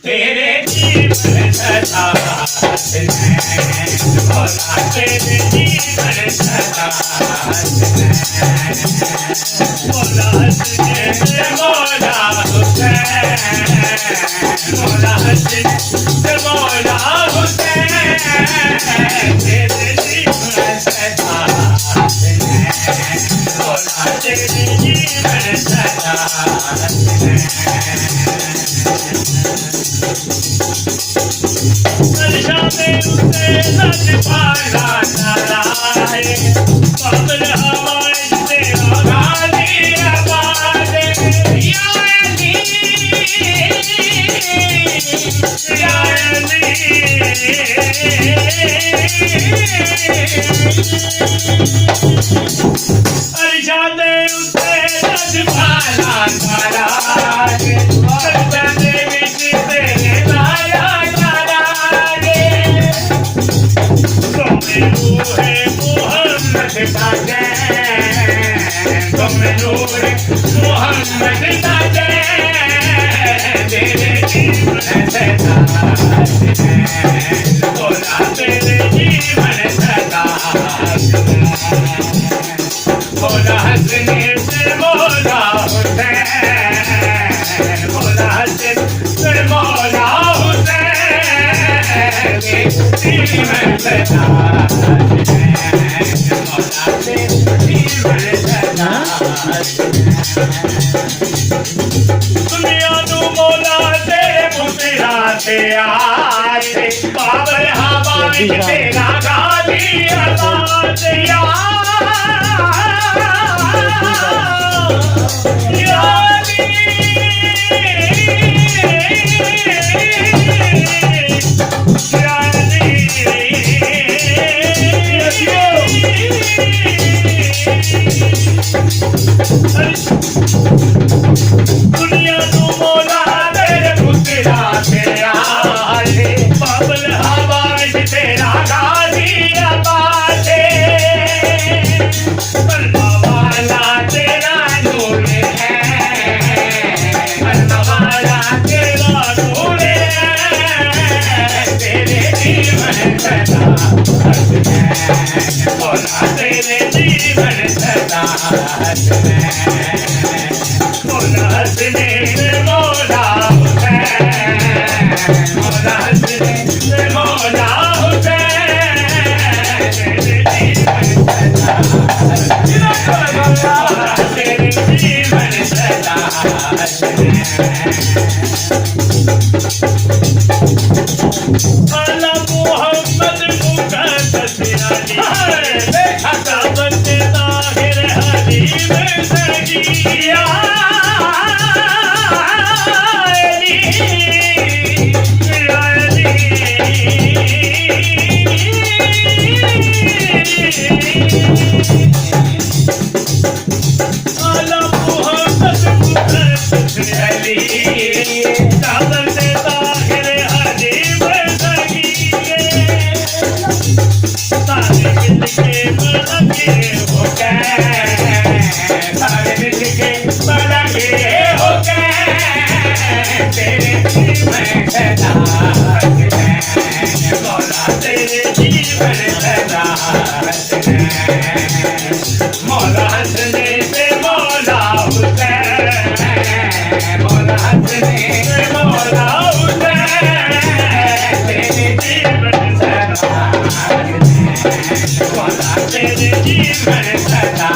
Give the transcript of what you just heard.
तेरे जीवन सदा मौला तेरे जीवन सदा मौला हसन मौला हुसैन मौला हसन मौला हुसैन तेरे जीवन सदा मौला तेरे जीवन सदा शामे उसे सच पाला नाराए बाबल हवाए तेरा गाली आवाज या अली अरशादे उसे सच पाला नाराए सजदे विच तेरे लाया नूरे मोहम्मद ताजे तुम नूरे मोहम्मद ताजे तेरे जीवन सदा मौला तेरे जीवन सदा मौला हसन से मौला हुसैन मौला हसन से मौला हुसैन जीवन सदा दुनिया नू मौला तेरे पुतरा ते आए बाबर हवा विच तेरा गाली आवाज या दुनिया तू मौला तेरे पुतरा ते आए बाबल हवा विच तेरा गाली आवाज बल्ला वाला तेरा नूर है बल्ला वाला तेरा नूर है तेरे जीवन सदा मौला तेरे जीवन सदा मौला हसन मौला हुसैन मौला हसन मौला हुसैन तेरे जीवन सदा मौला तेरे जीवन सदा अला मोहम्मद मुक़द्दस अली देखा बंदे ताहिर हलीम सगिया तेरे जीवन सदा मौला तेरे जीवन सदा मौला हसन से मौला हुसैन मौला हसन से मौला हुसैन तेरे जीवन सदा मौला तेरे जीवन सदा